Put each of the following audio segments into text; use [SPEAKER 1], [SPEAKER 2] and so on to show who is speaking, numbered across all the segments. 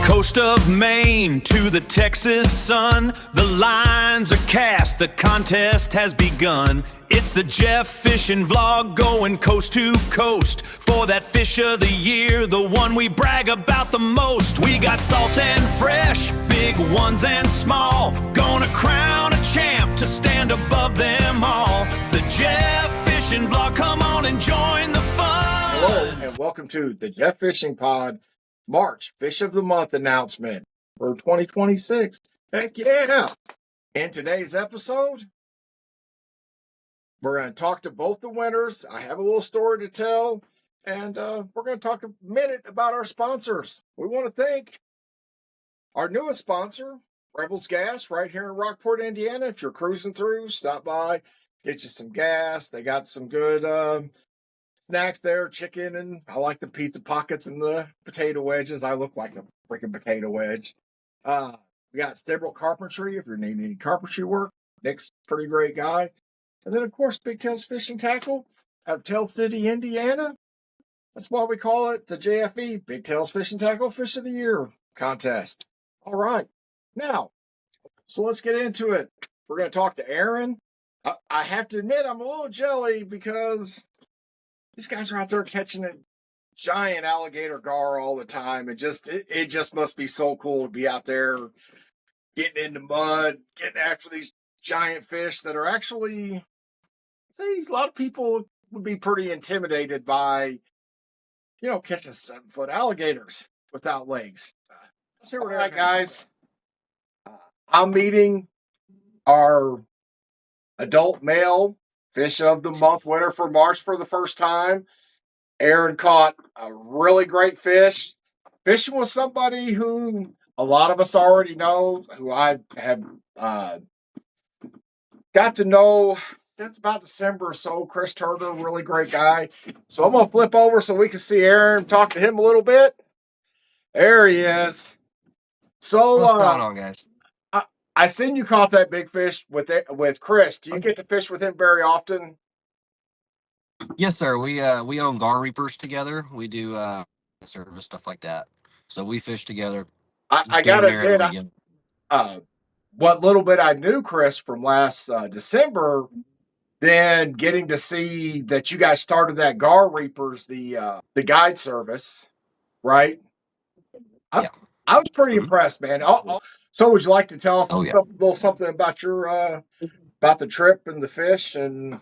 [SPEAKER 1] coast of Maine to the Texas sun, the lines are cast, the contest has begun. It's the Jeff Fishing Vlog going coast to coast for that fish of the year, the one we brag about the most. We got salt and fresh, big ones and small, gonna crown a champ to stand above them all. The Jeff Fishing Vlog, come on and join the fun.
[SPEAKER 2] Hello and welcome to the Jeff Fishing Pod March Fish of the Month announcement for 2026. Heck yeah! In today's episode, we're going to talk to both the winners. I have a little story to tell, and we're going to talk a minute about our sponsors. We want to thank our newest sponsor, Rebels Gas, right here in Rockport, Indiana. If you're cruising through, stop by, get you some gas. They got some good snacks there, chicken, and I like the pizza pockets and the potato wedges. I look like a freaking potato wedge. We got Stibble Carpentry if you're needing any carpentry work. Nick's a pretty great guy. And then, of course, Big Tails Fishing Tackle out of Tell City, Indiana. That's why we call it the JFV Big Tails Fishing Tackle Fish of the Year contest. All right. Now, so let's get into it. We're going to talk to Aaron. I have to admit, I'm a little jelly because these guys are out there catching a giant alligator gar all the time. It just must be so cool to be out there getting in the mud, getting after these giant fish that are actually, a lot of people would be pretty intimidated by, catching 7-foot alligators without legs. Let's see what all right, guys. I'm meeting our adult male Fish of the Month winner for March for the first time. Aaron caught a really great fish. Fishing with somebody who a lot of us already know, who I have got to know since about December or so. Chris Turner, really great guy. So I'm going to flip over so we can see Aaron, talk to him a little bit. There he is. So,
[SPEAKER 3] what's going on, guys?
[SPEAKER 2] I seen you caught that big fish with Chris. Do you get to fish with him very often?
[SPEAKER 3] Yes, sir. We own gar reapers together. We do service stuff like that. So we fish together.
[SPEAKER 2] I gotta admit, what little bit I knew Chris from last December, then getting to see that you guys started that gar reapers, the guide service, right?
[SPEAKER 3] Yeah.
[SPEAKER 2] I was pretty impressed, man. So would you like to tell us a little something about your about the trip and the fish? And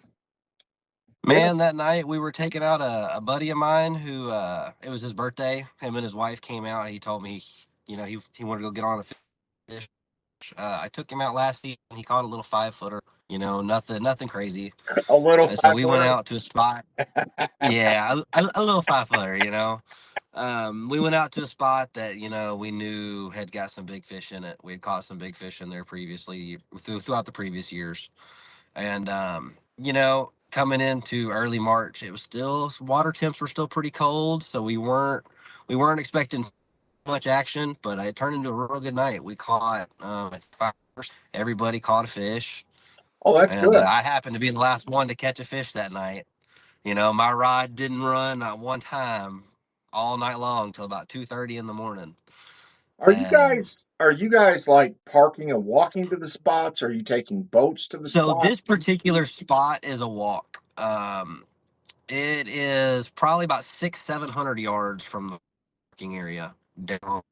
[SPEAKER 3] man, that night we were taking out a buddy of mine who it was his birthday. Him and his wife came out. And he told me, he wanted to go get on a fish. I took him out last season. He caught a little 5-footer. Nothing crazy.
[SPEAKER 2] A little.
[SPEAKER 3] And so we went out to a spot. Yeah, a little 5-footer. We went out to a spot that we knew had got some big fish in it. We had caught some big fish in there previously throughout the previous years, and coming into early March, it was still, water temps were still pretty cold, so we weren't expecting much action, but it turned into a real good night. We caught everybody caught a fish.
[SPEAKER 2] Oh, that's good.
[SPEAKER 3] I happened to be the last one to catch a fish that night. My rod didn't run not one time all night long till about 2:30 in the morning.
[SPEAKER 2] Are you guys like parking and walking to the spots? Or are you taking boats to the spots?
[SPEAKER 3] So this particular spot is a walk. It is probably about 600-700 yards from the parking area down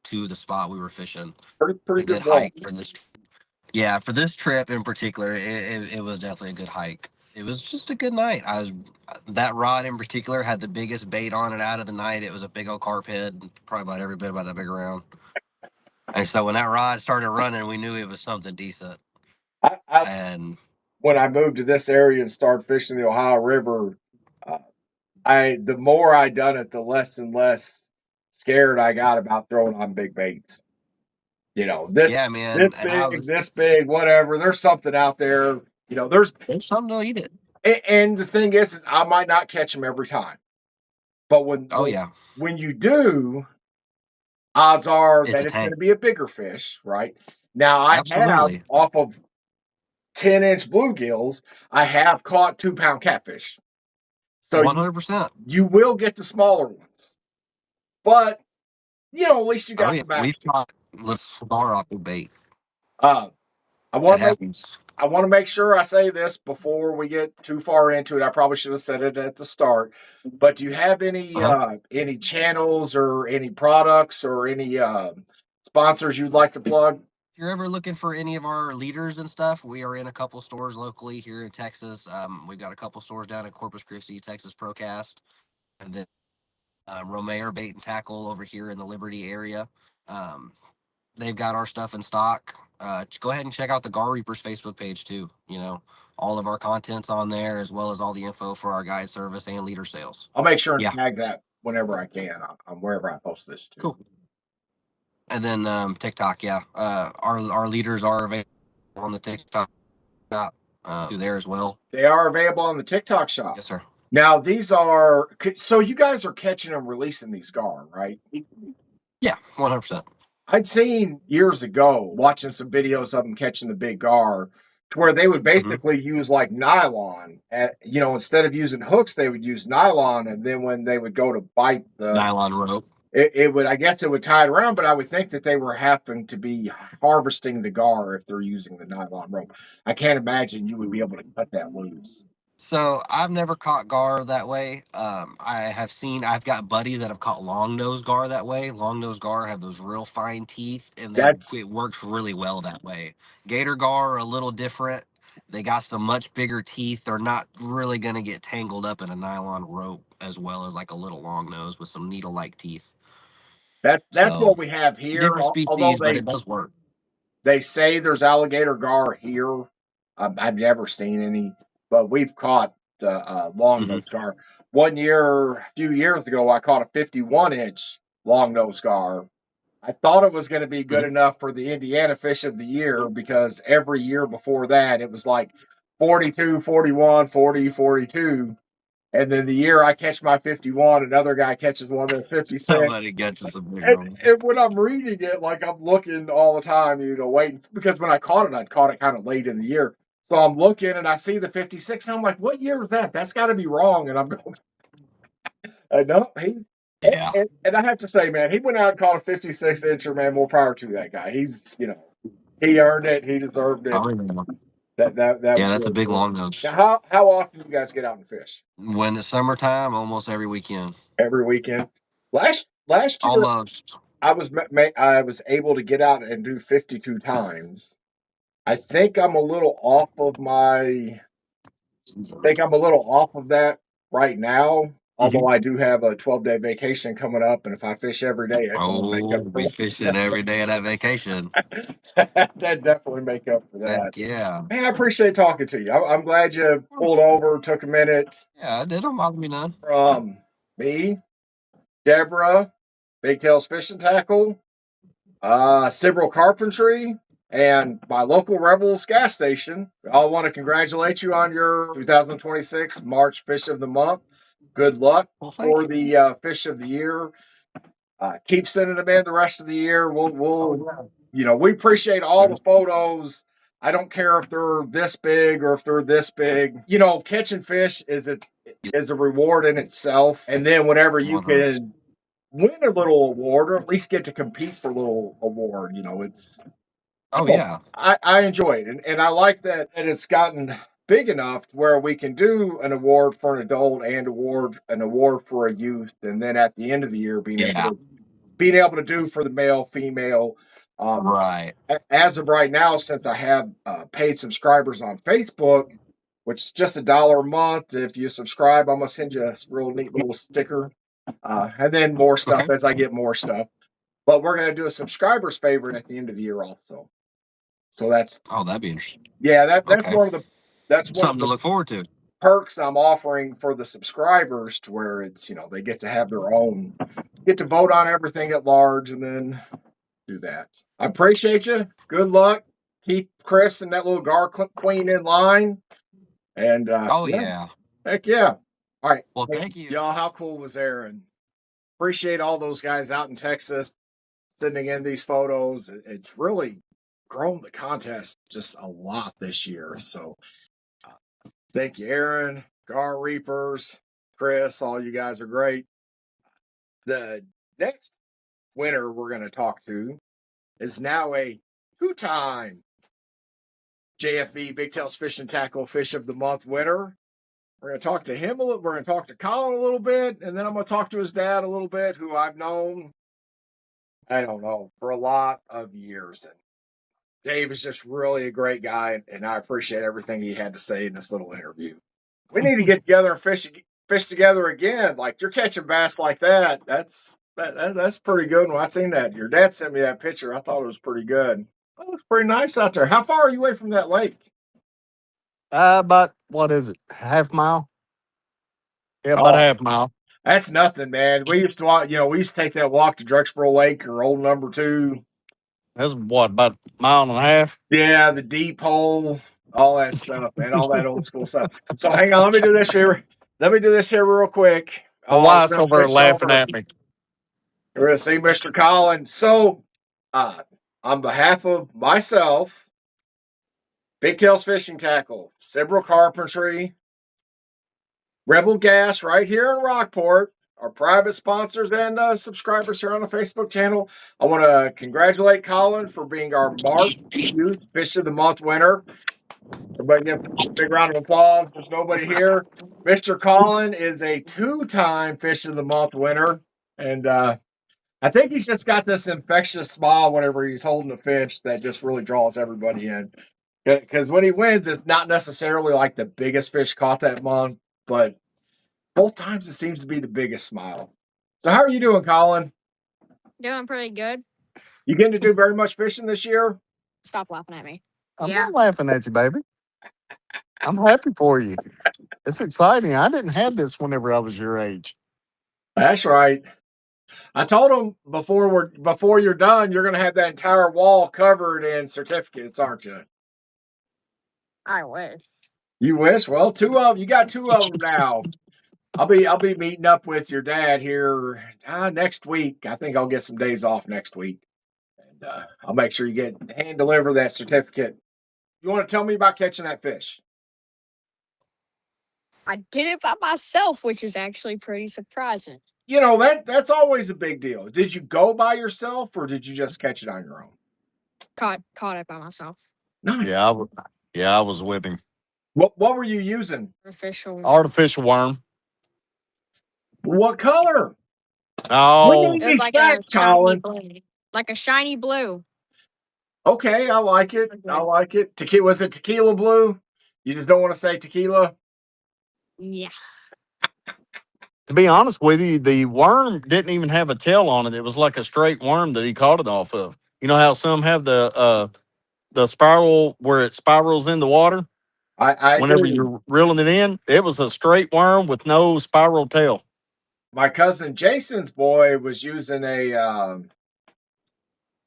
[SPEAKER 3] to the spot we were fishing.
[SPEAKER 2] Pretty good
[SPEAKER 3] hike for this. Yeah, for this trip in particular, it was definitely a good hike. It was just a good night. That rod in particular had the biggest bait on it out of the night. It was a big old carp head, probably about every bit about that big around. And so when that rod started running, we knew it was something decent.
[SPEAKER 2] And when I moved to this area and started fishing the Ohio River, the more I done it, the less and less scared I got about throwing on big baits. This big, whatever. There's something out there. There's
[SPEAKER 3] something to eat it.
[SPEAKER 2] And the thing is, I might not catch them every time, but when you do, odds are that it's going to be a bigger fish, right? Now I have off of 10-inch bluegills, I have caught 2-pound catfish. So
[SPEAKER 3] 100%,
[SPEAKER 2] you will get the smaller ones, but at least you
[SPEAKER 3] Oh
[SPEAKER 2] got
[SPEAKER 3] yeah,
[SPEAKER 2] the back.
[SPEAKER 3] we've caught little smaller off the bait.
[SPEAKER 2] Uh, I
[SPEAKER 3] That
[SPEAKER 2] want to make
[SPEAKER 3] happens.
[SPEAKER 2] I want to make sure I say this before we get too far into it. I probably should have said it at the start. But do you have
[SPEAKER 3] Uh-huh.
[SPEAKER 2] any channels or any products or any sponsors you'd like to plug?
[SPEAKER 3] If you're ever looking for any of our leaders and stuff, we are in a couple stores locally here in Texas. We've got a couple stores down in Corpus Christi, Texas Procast, and then Romaire Bait and Tackle over here in the Liberty area. Um, they've got our stuff in stock. Go ahead and check out the Gar Reapers Facebook page too. You know, all of our content's on there, as well as all the info for our guide service and leader sales.
[SPEAKER 2] I'll make sure and
[SPEAKER 3] Yeah,
[SPEAKER 2] tag that whenever I can on wherever I post this to.
[SPEAKER 3] cool. And then TikTok, yeah, our leaders are available on the TikTok shop through there as well.
[SPEAKER 2] They are available on the TikTok shop.
[SPEAKER 3] Yes, sir.
[SPEAKER 2] Now these are so you guys are catching and releasing these gar, right?
[SPEAKER 3] Yeah, 100%.
[SPEAKER 2] I'd seen years ago watching some videos of them catching the big gar, to where they would basically use like nylon. Instead of using hooks, they would use nylon, and then when they would go to bite
[SPEAKER 3] Nylon rope.
[SPEAKER 2] it would, I guess, it would tie it around. But I would think that they were having to be harvesting the gar if they're using the nylon rope. I can't imagine you would be able to cut that loose.
[SPEAKER 3] So I've never caught gar that way. I've got buddies that have caught long nose gar that way. Long nose gar have those real fine teeth, and
[SPEAKER 2] That's
[SPEAKER 3] it works really well that way. Gator gar are a little different. They got some much bigger teeth. They're not really gonna get tangled up in a nylon rope as well as like a little long nose with some needle-like teeth.
[SPEAKER 2] that's
[SPEAKER 3] So
[SPEAKER 2] what we have here.
[SPEAKER 3] different
[SPEAKER 2] Although
[SPEAKER 3] species, but it does work.
[SPEAKER 2] they say there's alligator gar here. I've never seen any, but we've caught the long nose gar. One year, a few years ago, I caught a 51-inch long nose gar. I thought it was going to be good enough for the Indiana Fish of the Year because every year before that, it was like 42, 41, 40, 42. And then the year I catch my 51, another guy catches one that's 56.
[SPEAKER 3] Somebody gets us a bigger one.
[SPEAKER 2] And when I'm reading it, like I'm looking all the time, waiting, because when I caught it, I'd caught it kind of late in the year. So I'm looking and I see the 56, and I'm like, what year was that? That's got to be wrong. And I'm going, no,
[SPEAKER 3] Yeah.
[SPEAKER 2] and I have to say, man, he went out and caught a 56 incher, man. More power to that guy. He earned it. He deserved it. That
[SPEAKER 3] Yeah,
[SPEAKER 2] was
[SPEAKER 3] that's a
[SPEAKER 2] really
[SPEAKER 3] big
[SPEAKER 2] cool.
[SPEAKER 3] long nose.
[SPEAKER 2] Now, how often do you guys get out and fish?
[SPEAKER 3] When it's summertime, almost every weekend.
[SPEAKER 2] Every weekend. Last year,
[SPEAKER 3] Almost.
[SPEAKER 2] I was able to get out and do 52 times. I think I'm a little off of that right now. Although I do have a 12-day vacation coming up, and if I fish every day, that's going to make
[SPEAKER 3] Oh,
[SPEAKER 2] up for
[SPEAKER 3] be fishing every day of that vacation.
[SPEAKER 2] that. That definitely make up for that.
[SPEAKER 3] Heck yeah.
[SPEAKER 2] Man, I appreciate talking to you. I'm glad you pulled over, took a minute
[SPEAKER 3] Yeah, it don't bother me none.
[SPEAKER 2] from me, Deborah, Big Tails Fishing Tackle, Sibrel Carpentry, and my local Rebels gas station. I want to congratulate you on your 2026 March Fish of the Month. Good luck for the Fish of the Year. Keep sending them in the rest of the year. We appreciate all the photos. I don't care if they're this big or if they're this big. Catching fish is a reward in itself. And then whenever you
[SPEAKER 3] 100.
[SPEAKER 2] can win a little award or at least get to compete for a little award, it's
[SPEAKER 3] Yeah.
[SPEAKER 2] I enjoy it. And I like that it's gotten big enough where we can do an award for an adult and an award for a youth, and then at the end of the year being able to do for the male, female.
[SPEAKER 3] Right.
[SPEAKER 2] As of right now, since I have paid subscribers on Facebook, which is just $1 a month. If you subscribe, I'm gonna send you a real neat little sticker, and then more stuff as I get more stuff. But we're gonna do a subscribers favorite at the end of the year also. So
[SPEAKER 3] that'd be interesting.
[SPEAKER 2] Yeah, that's one of
[SPEAKER 3] something to look forward to.
[SPEAKER 2] Perks I'm offering for the subscribers, to where it's they get to have their own, get to vote on everything at large, and then do that. I appreciate you. Good luck. Keep Chris and that little gar queen in line. And
[SPEAKER 3] yeah.
[SPEAKER 2] heck yeah. All right.
[SPEAKER 3] Well, thank you.
[SPEAKER 2] Y'all, how cool was Aaron? Appreciate all those guys out in Texas sending in these photos. It's really grown the contest just a lot this year. So thank you, Aaron, Gar Reapers, Chris. All you guys are great. The next winner we're going to talk to is now a 2-time JFV Big Tails Fish and Tackle Fish of the Month winner. We're going to talk to him a little. We're going to talk to Colin a little bit, and then I'm going to talk to his dad a little bit, who I've known, I don't know, for a lot of years. And Dave is just really a great guy, and I appreciate everything he had to say in this little interview. We need to get together and fish together again. Like, you're catching bass like that. That's pretty good. When I seen that, your dad sent me that picture. I thought it was pretty good. It looks pretty nice out there. How far are you away from that lake?
[SPEAKER 4] About what is it? Half mile? Yeah, about
[SPEAKER 2] Oh,
[SPEAKER 4] half mile.
[SPEAKER 2] that's nothing, man. We used to walk, we used to take that walk to Drexboro Lake or Old Number 2.
[SPEAKER 4] That's what, about a mile and a half?
[SPEAKER 2] Yeah, the deep hole, all that stuff, man, all that old school stuff. So hang on, let me do this here. Let me do this here real quick.
[SPEAKER 4] My
[SPEAKER 2] Oh,
[SPEAKER 4] wife's
[SPEAKER 2] we're gonna
[SPEAKER 4] over there
[SPEAKER 2] switch
[SPEAKER 4] laughing
[SPEAKER 2] over.
[SPEAKER 4] at me.
[SPEAKER 2] We're gonna see Mr. Collins. So, on behalf of myself, Big Tails Fishing Tackle, Sibrel Carpentry, Rebel Gas right here in Rockport, our private sponsors and subscribers here on the Facebook channel, I want to congratulate Colin for being our March Youth Fish of the Month winner. Everybody give a big round of applause. There's nobody here. Mr. Colin is a 2-time Fish of the Month winner. And I think he's just got this infectious smile whenever he's holding a fish that just really draws everybody in. Because when he wins, it's not necessarily like the biggest fish caught that month, but both times it seems to be the biggest smile. So how are you doing, Colin?
[SPEAKER 5] Doing pretty good.
[SPEAKER 2] You getting to do very much fishing this year?
[SPEAKER 5] Stop laughing at me.
[SPEAKER 4] I'm not laughing at you, baby. I'm happy for you. It's exciting. I didn't have this whenever I was your age.
[SPEAKER 2] That's right. I told him before you're done, you're going to have that entire wall covered in certificates, aren't you?
[SPEAKER 5] I wish.
[SPEAKER 2] You wish? Well, you got 2 of them now. I'll be meeting up with your dad here next week. I think I'll get some days off next week, and I'll make sure you get hand deliver that certificate. You want to tell me about catching that fish?
[SPEAKER 5] I did it by myself, which is actually pretty surprising.
[SPEAKER 2] That's always a big deal. Did you go by yourself or did you just catch it on your own?
[SPEAKER 5] Caught it by myself.
[SPEAKER 2] Nice.
[SPEAKER 4] Yeah, I was with him.
[SPEAKER 2] What were you using?
[SPEAKER 4] Artificial worm.
[SPEAKER 2] What color?
[SPEAKER 4] Oh,
[SPEAKER 5] It was like a shiny blue. Like a shiny blue.
[SPEAKER 2] Okay, I like it. I like it. Was it tequila blue? You just don't want to say tequila?
[SPEAKER 5] Yeah.
[SPEAKER 4] to be honest with you, the worm didn't even have a tail on it. It was like a straight worm that he caught it off of. You know how some have the spiral where it spirals in the water?
[SPEAKER 2] I
[SPEAKER 4] Whenever
[SPEAKER 2] do.
[SPEAKER 4] you're reeling it in, it was a straight worm with no spiral tail.
[SPEAKER 2] My cousin Jason's boy was using a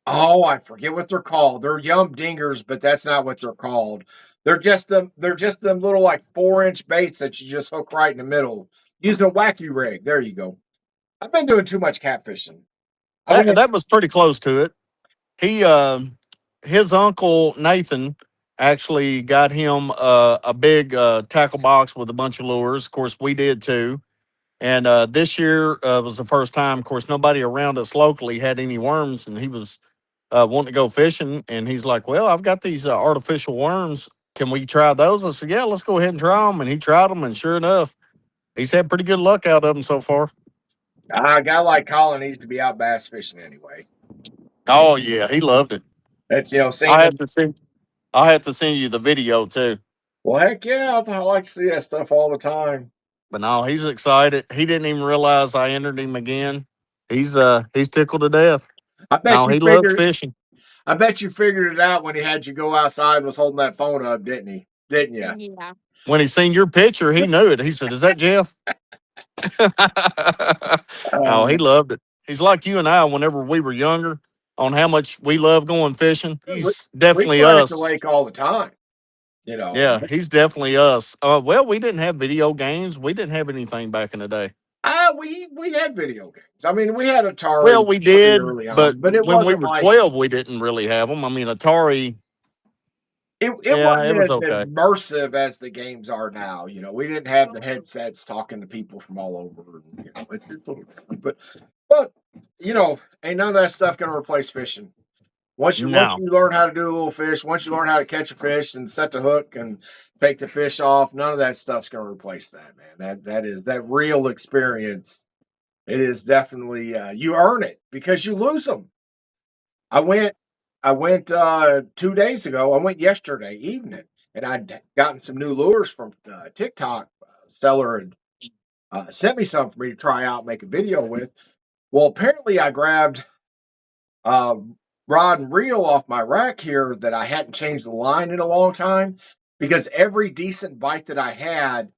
[SPEAKER 2] I forget what they're called. They're yum dingers, but that's not what they're called. They're just them little like 4-inch baits that you just hook right in the middle. Using a wacky rig. There you go. I've been doing too much catfishing.
[SPEAKER 4] That was pretty close to it. He his uncle Nathan actually got him a big tackle box with a bunch of lures. Of course, we did too. And this year was the first time. Of course, nobody around us locally had any worms, and he was wanting to go fishing. And he's like, "Well, I've got these artificial worms. Can we try those?" I said, "Yeah, let's go ahead and try them." And he tried them, and sure enough, he's had pretty good luck out of them so far.
[SPEAKER 2] A guy like Colin needs to be out bass fishing anyway.
[SPEAKER 4] Oh yeah, he loved it.
[SPEAKER 2] That's seeing
[SPEAKER 4] I
[SPEAKER 2] him.
[SPEAKER 4] have to send. I have to send you the video too.
[SPEAKER 2] Well, heck yeah, I like to see that stuff all the time.
[SPEAKER 4] But no, he's excited. He didn't even realize I entered him again. He's tickled to death.
[SPEAKER 2] I bet
[SPEAKER 4] No,
[SPEAKER 2] you
[SPEAKER 4] he loves
[SPEAKER 2] figured.
[SPEAKER 4] fishing.
[SPEAKER 2] I bet you figured it out when he had you go outside and was holding that phone up, didn't he? Didn't you?
[SPEAKER 5] Yeah.
[SPEAKER 4] When he seen your picture, he knew it. He said, "Is that Jeff?" Oh, he loved it. He's like you and I whenever we were younger on how much we love going fishing. He's
[SPEAKER 2] we
[SPEAKER 4] definitely
[SPEAKER 2] play at the
[SPEAKER 4] us.
[SPEAKER 2] lake all the time.
[SPEAKER 4] Yeah, he's definitely us. Well, we didn't have video games. We didn't have anything back in the day.
[SPEAKER 2] We had video games. I mean, we had Atari
[SPEAKER 4] Well, we
[SPEAKER 2] pretty
[SPEAKER 4] did,
[SPEAKER 2] early
[SPEAKER 4] but
[SPEAKER 2] on, but it
[SPEAKER 4] when we
[SPEAKER 2] wasn't
[SPEAKER 4] were
[SPEAKER 2] like
[SPEAKER 4] 12, we didn't really have them. I mean, Atari,
[SPEAKER 2] it
[SPEAKER 4] yeah, it
[SPEAKER 2] wasn't
[SPEAKER 4] was
[SPEAKER 2] as
[SPEAKER 4] okay.
[SPEAKER 2] immersive as the games are now. We didn't have the headsets talking to people from all over. It's a little different, but ain't none of that stuff gonna replace fishing. Once
[SPEAKER 4] No.
[SPEAKER 2] you learn how to do a little fish, once you learn how to catch a fish and set the hook and take the fish off, none of that stuff's gonna replace that, man. That is that real experience. It is definitely you earn it because you lose them. I went I went 2 days ago. I went yesterday evening, and I'd gotten some new lures from TikTok seller and sent me some for me to try out, and make a video with. Well, apparently I grabbed uh, rod and reel off my rack here that I hadn't changed the line in a long time because every decent bite that I had,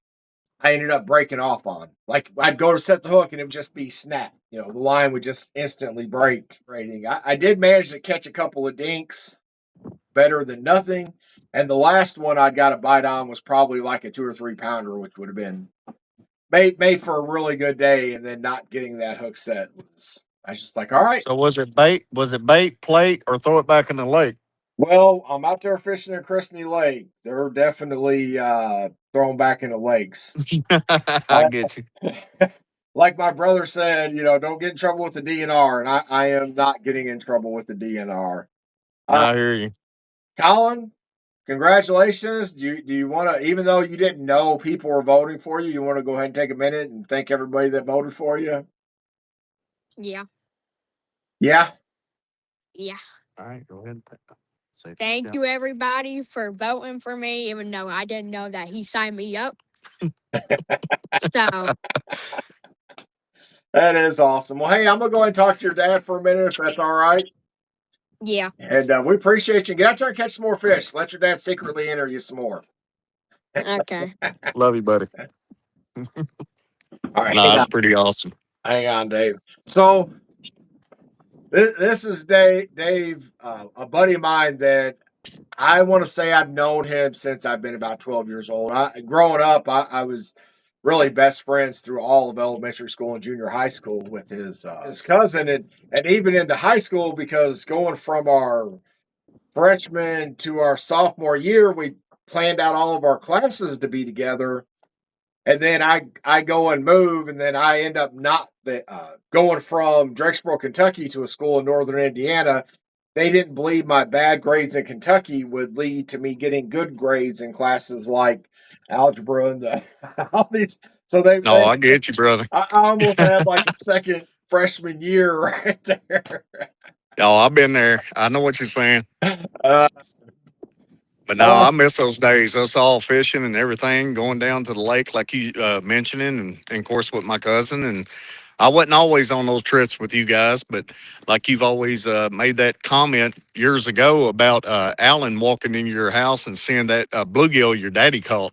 [SPEAKER 2] I ended up breaking off on. Like I'd go to set the hook and it would just be snap. The line would just instantly break. Rating. I did manage to catch a couple of dinks, better than nothing. And the last one I'd got a bite on was probably like a 2 or 3 pounder, which would have been made for a really good day. And then not getting that hook set I was just like, all right.
[SPEAKER 4] So was it bait? Was it bait, plate, or throw it back in the lake?
[SPEAKER 2] Well, I'm out there fishing in Christney Lake. They're definitely thrown back into lakes.
[SPEAKER 4] I get you.
[SPEAKER 2] Like my brother said, don't get in trouble with the DNR, and I am not getting in trouble with the DNR.
[SPEAKER 4] I hear you.
[SPEAKER 2] Colin, congratulations. Do you want to, even though you didn't know people were voting for you, you want to go ahead and take a minute and thank everybody that voted for you?
[SPEAKER 5] Yeah.
[SPEAKER 2] Yeah.
[SPEAKER 5] Yeah.
[SPEAKER 4] All right, go ahead. Say
[SPEAKER 5] Thank you, everybody, for voting for me, even though I didn't know that he signed me up. So,
[SPEAKER 2] That is awesome. Well, hey, I'm going to go ahead and talk to your dad for a minute, if that's all right.
[SPEAKER 5] yeah.
[SPEAKER 2] And we appreciate you. Get out there and catch some more fish. Let your dad secretly enter you some more.
[SPEAKER 5] Okay.
[SPEAKER 4] Love you, buddy.
[SPEAKER 2] All right.
[SPEAKER 4] No, that's pretty awesome.
[SPEAKER 2] Hang on, Dave. So this is Dave, a buddy of mine that I want to say I've known him since I've been about 12 years old. Growing up, I was really best friends through all of elementary school and junior high school with his cousin, and even into high school, because going from our freshman to our sophomore year, we planned out all of our classes to be together. And then I go and move, and then I end up not going from Drexboro, Kentucky, to a school in northern Indiana. They didn't believe my bad grades in Kentucky would lead to me getting good grades in classes like algebra and all these. So
[SPEAKER 4] No, I get you, brother.
[SPEAKER 2] I almost had like a second freshman year right there.
[SPEAKER 4] Oh, I've been there. I know what you're saying.
[SPEAKER 2] Uh,
[SPEAKER 4] But no, I miss those days. Us all fishing and everything, going down to the lake like you mentioning, and of course with my cousin. And I wasn't always on those trips with you guys, but like you've always made that comment years ago about Alan walking into your house and seeing that bluegill your daddy caught.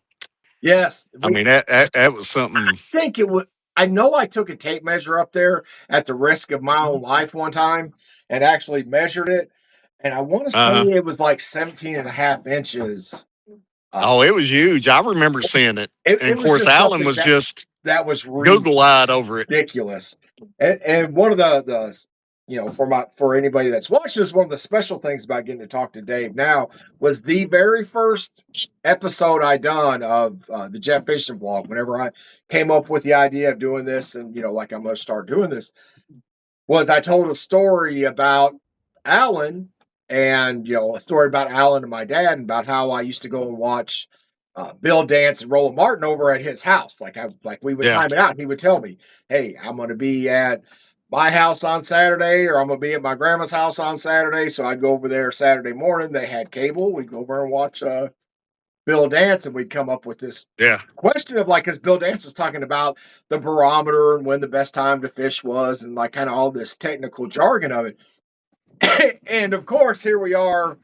[SPEAKER 2] yes,
[SPEAKER 4] I mean, that was something.
[SPEAKER 2] think it was. I know I took a tape measure up there at the risk of my own life one time and actually measured it. And I want to say it was like 17 and a half inches.
[SPEAKER 4] Oh, it was huge. I remember seeing it. And of course, Alan was just
[SPEAKER 2] that was
[SPEAKER 4] Google eyed over it.
[SPEAKER 2] ridiculous. And one of the for anybody that's watched this, one of the special things about getting to talk to Dave now was the very first episode I done of the Jeff Fishing vlog. Whenever I came up with the idea of doing this, and like I'm going to start doing this, was I told a story about Alan, and a story about Alan and my dad, and about how I used to go and watch Bill Dance and Roland Martin over at his house. Like we would time it out. And he would tell me, "Hey, I'm going to be at my house on Saturday, or I'm going to be at my grandma's house on Saturday." So I'd go over there Saturday morning. They had cable. We'd go over and watch Bill Dance, and we'd come up with this question of because Bill Dance was talking about the barometer and when the best time to fish was, and like kind of all this technical jargon of it. And of course, here we are,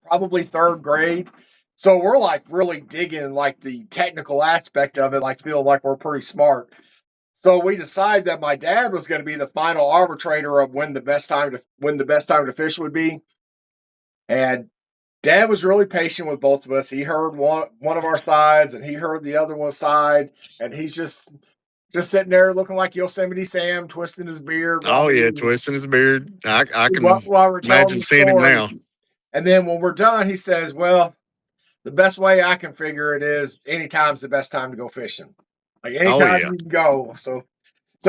[SPEAKER 2] probably third grade. So we're like really digging like the technical aspect of it, like feel like we're pretty smart. So we decided that my dad was going to be the final arbitrator of when the best time to fish would be. And Dad was really patient with both of us. He heard one of our sides, and he heard the other one's side, and he's just sitting there looking like Yosemite Sam, twisting his beard.
[SPEAKER 4] Oh yeah, twisting his beard. I can
[SPEAKER 2] while we're
[SPEAKER 4] imagine seeing him now.
[SPEAKER 2] And then when we're done, he says, "Well, the best way I can figure it is anytime's the best time to go fishing. Like anytime you can go." So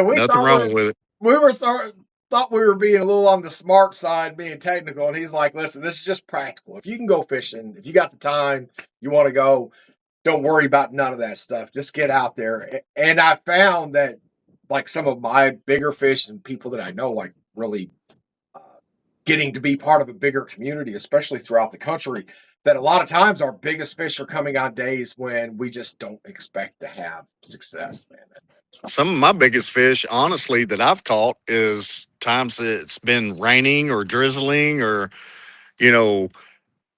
[SPEAKER 2] we
[SPEAKER 4] nothing wrong with it.
[SPEAKER 2] We were thought we were being a little on the smart side, being technical, and he's like, "Listen, this is just practical. If you can go fishing, if you got the time, you want to go, don't worry about none of that stuff. Just get out there." And I found that, like, some of my bigger fish and people that I know, like, really uh, getting to be part of a bigger community, especially throughout the country, that a lot of times our biggest fish are coming on days when we just don't expect to have success, man.
[SPEAKER 4] Some of my biggest fish, honestly, that I've caught is times that it's been raining or drizzling or, you know,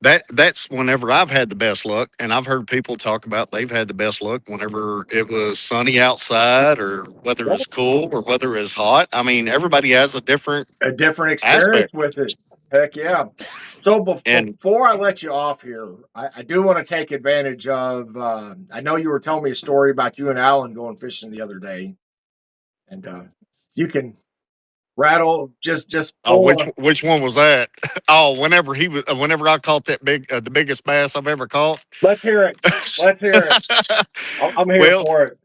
[SPEAKER 4] that's whenever I've had the best luck. And I've heard people talk about they've had the best luck whenever it was sunny outside or whether it's cool or whether it's hot. I mean, everybody has a different
[SPEAKER 2] A different experience
[SPEAKER 4] aspect.
[SPEAKER 2] with it. Heck yeah. So
[SPEAKER 4] And
[SPEAKER 2] before I let you off here, I do want to take advantage of. I know you were telling me a story about you and Alan going fishing the other day, and you can rattle just
[SPEAKER 4] oh,
[SPEAKER 2] pull.
[SPEAKER 4] which one was that? Oh, whenever I caught that the biggest bass I've ever caught.
[SPEAKER 2] Let's hear it. Let's hear it. I'm here
[SPEAKER 4] well,
[SPEAKER 2] for it.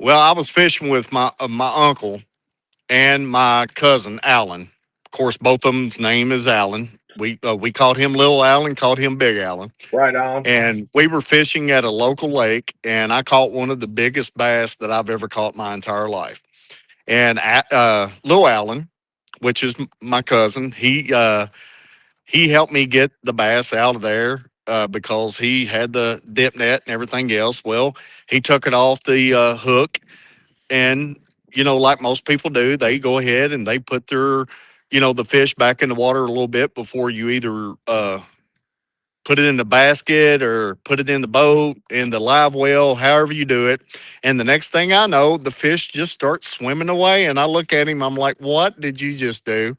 [SPEAKER 4] well, I was fishing with my uncle and my cousin Alan. Of course, both of them's name is Alan. We called him Little Alan, called him Big Alan,
[SPEAKER 2] Right on.
[SPEAKER 4] and we were fishing at a local lake, and I caught one of the biggest bass that I've ever caught my entire life. And Little Alan, which is my cousin, he helped me get the bass out of there. Because he had the dip net and everything else. Well, he took it off the hook, and like most people do, they go ahead and they put their the fish back in the water a little bit before you either put it in the basket or put it in the boat, in the live well, however you do it. And the next thing I know, the fish just start swimming away, and I look at him, I'm like, what did you just do?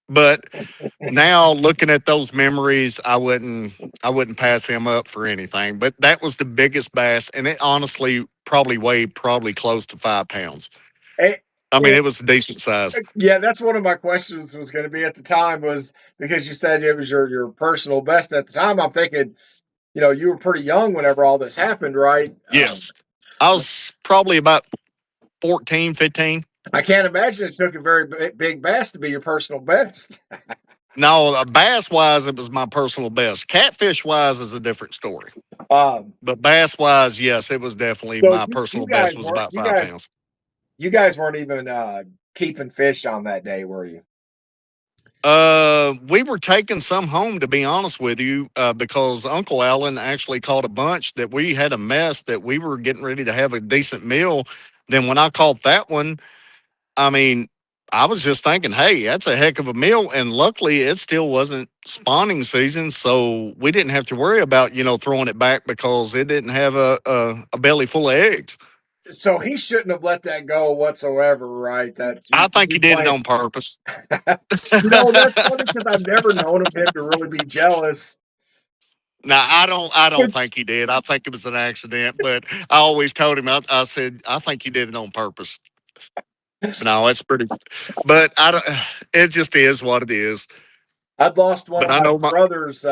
[SPEAKER 4] But now looking at those memories, I wouldn't pass him up for anything. But that was the biggest bass, and it honestly probably weighed close to 5 pounds.
[SPEAKER 2] Hey,
[SPEAKER 4] I mean,
[SPEAKER 2] yeah,
[SPEAKER 4] it was a decent size.
[SPEAKER 2] yeah, that's one of my questions was going to be at the time, was because you said it was your personal best at the time. I'm thinking, you were pretty young whenever all this happened, right?
[SPEAKER 4] Yes. I was probably about 14, 15.
[SPEAKER 2] I can't imagine it took a very big bass to be your personal best.
[SPEAKER 4] No, bass wise, it was my personal best. Catfish wise is a different story.
[SPEAKER 2] Um,
[SPEAKER 4] But bass wise, yes, it was definitely
[SPEAKER 2] so
[SPEAKER 4] my
[SPEAKER 2] you
[SPEAKER 4] personal
[SPEAKER 2] guys
[SPEAKER 4] best was
[SPEAKER 2] weren't
[SPEAKER 4] about 5 pounds.
[SPEAKER 2] you guys weren't even keeping fish on that day, were you?
[SPEAKER 4] We were taking some home, to be honest with you, because Uncle Alan actually caught a bunch that we had a mess that we were getting ready to have a decent meal. Then when I caught that one, I mean, I was just thinking, hey, that's a heck of a meal. And luckily, it still wasn't spawning season. So we didn't have to worry about, throwing it back because it didn't have a belly full of eggs.
[SPEAKER 2] So he shouldn't have let that go whatsoever, right? That's
[SPEAKER 4] I think
[SPEAKER 2] he
[SPEAKER 4] he did it
[SPEAKER 2] played.
[SPEAKER 4] on purpose.
[SPEAKER 2] That's funny because I've never known of him to really be jealous.
[SPEAKER 4] Now I don't think he did. I think it was an accident, but I always told him, I said, I think you did it on purpose. No, it's pretty, but I don't, it just is what it is.
[SPEAKER 2] I'd lost one
[SPEAKER 4] But
[SPEAKER 2] of
[SPEAKER 4] I
[SPEAKER 2] my
[SPEAKER 4] know
[SPEAKER 2] brothers.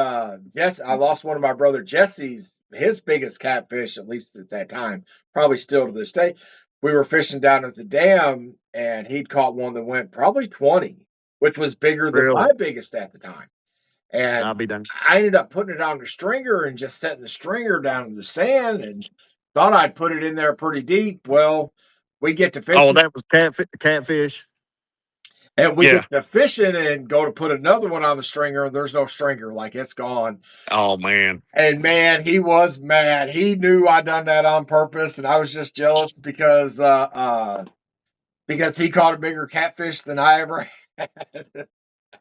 [SPEAKER 2] Yes, I lost one of my brother Jesse's, his biggest catfish, at least at that time, probably still to this day. We were fishing down at the dam, and he'd caught one that went probably 20, which was bigger than
[SPEAKER 4] really,
[SPEAKER 2] my biggest at the time.
[SPEAKER 4] I'll
[SPEAKER 2] And
[SPEAKER 4] be done.
[SPEAKER 2] I ended up putting it on the stringer and just setting the stringer down in the sand, and thought I'd put it in there pretty deep. Well, we get to
[SPEAKER 4] Oh,
[SPEAKER 2] fishing
[SPEAKER 4] that was catfish.
[SPEAKER 2] and we
[SPEAKER 4] Yeah.
[SPEAKER 2] get to fishing and go to put another one on the stringer, and there's no stringer, like it's gone.
[SPEAKER 4] Oh man.
[SPEAKER 2] And man, he was mad. He knew I done that on purpose, and I was just jealous because he caught a bigger catfish than I ever had.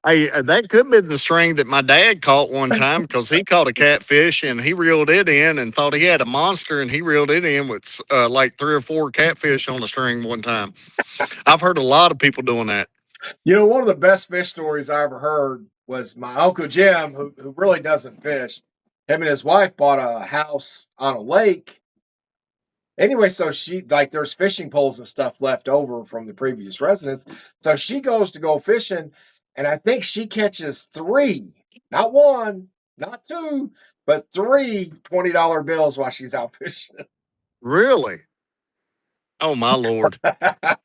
[SPEAKER 4] Hey, that could have been the string that my dad caught one time because he caught a catfish and he reeled it in and thought he had a monster and he reeled it in with like 3 or 4 catfish on a string one time. I've heard a lot of people doing that.
[SPEAKER 2] One of the best fish stories I ever heard was my Uncle Jim, who really doesn't fish. Him and his wife bought a house on a lake. Anyway, so she, like, there's fishing poles and stuff left over from the previous residents. So she goes to go fishing, and I think she catches 3, not 1, not 2, but 3 $20 bills while she's out fishing.
[SPEAKER 4] Really? Oh my Lord.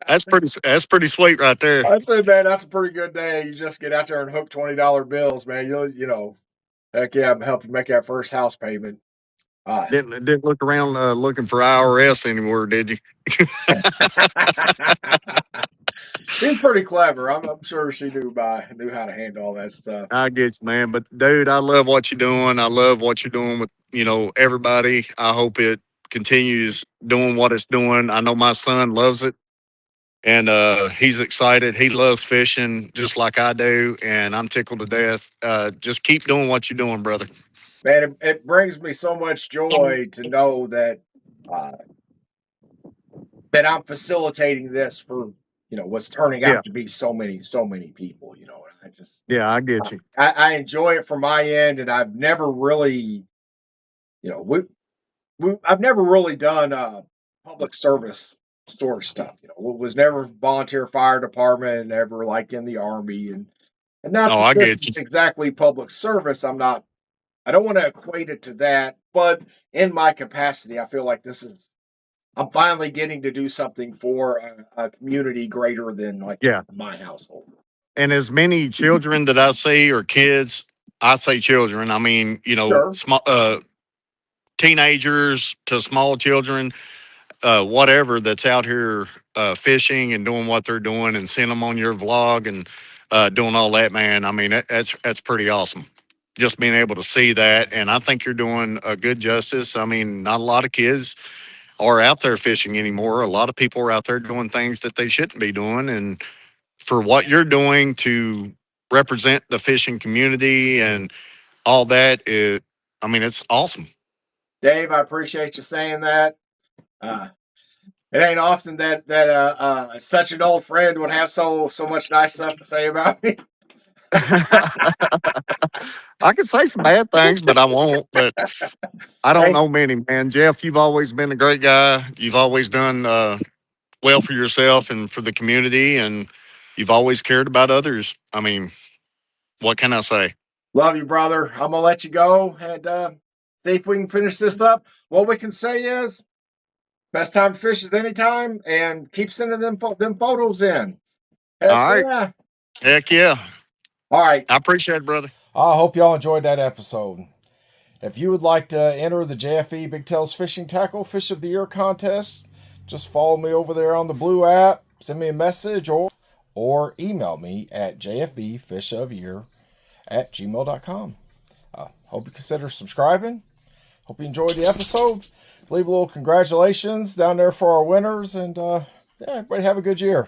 [SPEAKER 4] That's pretty sweet right there.
[SPEAKER 2] I'd say, man, that's a pretty good day. You just get out there and hook $20 bills, man. You know, heck yeah, I'm helping make that first house payment. Uh,
[SPEAKER 4] Didn't look around looking for IRS anywhere, did you?
[SPEAKER 2] she's pretty clever. I'm sure she knew how to handle all that stuff.
[SPEAKER 4] I get you, man. But dude, I love what you're doing. I love what you're doing with, everybody. I hope it continues doing what it's doing. I know my son loves it and he's excited. He loves fishing just like I do, and I'm tickled to death. Just keep doing what you're doing, brother.
[SPEAKER 2] Man, it brings me so much joy to know that uh, that I'm facilitating this for what's turning
[SPEAKER 4] Yeah,
[SPEAKER 2] out to be so many people. And
[SPEAKER 4] yeah, I get you.
[SPEAKER 2] I enjoy it from my end, and I've never really, I've never really done public service sort of stuff. Was never volunteer fire department, never like in the army, and not
[SPEAKER 4] Oh,
[SPEAKER 2] that
[SPEAKER 4] I
[SPEAKER 2] this
[SPEAKER 4] get
[SPEAKER 2] is
[SPEAKER 4] you.
[SPEAKER 2] exactly public service. I don't want to equate it to that, but in my capacity, I feel like I'm finally getting to do something for a community greater than like
[SPEAKER 4] Yeah.
[SPEAKER 2] my household.
[SPEAKER 4] And as many children that I see or kids, I say children. I mean,
[SPEAKER 2] Sure.
[SPEAKER 4] small teenagers to small children, whatever that's out here fishing and doing what they're doing, and seeing them on your vlog and doing all that, man. I mean, that's pretty awesome. Just being able to see that, and I think you're doing a good justice. I mean, not a lot of kids are out there fishing anymore. A lot of people are out there doing things that they shouldn't be doing, and for what you're doing to represent the fishing community and all that, I mean, it's awesome.
[SPEAKER 2] Dave, I appreciate you saying that. Uh, it ain't often that such an old friend would have so much nice stuff to say about me.
[SPEAKER 4] I could say some bad things, but I won't. But I don't
[SPEAKER 2] Hey,
[SPEAKER 4] know many, man. Jeff, you've always been a great guy. You've always done well for yourself and for the community, and you've always cared about others. I mean, what can I say?
[SPEAKER 2] love you, brother. I'm gonna let you go and see if we can finish this up. What we can say is best time to fish is any time, and keep sending them photos in. Heck
[SPEAKER 4] All right.
[SPEAKER 2] yeah!
[SPEAKER 4] Heck yeah.
[SPEAKER 2] All right.
[SPEAKER 4] I appreciate it, brother.
[SPEAKER 2] I hope y'all enjoyed that episode. If you would like to enter the JFE Big Tails Fishing Tackle Fish of the Year contest, just follow me over there on the Blue app, send me a message, or email me at jfbfishofyear@gmail.com. Hope you consider subscribing. Hope you enjoyed the episode. Leave a little congratulations down there for our winners, and everybody have a good year.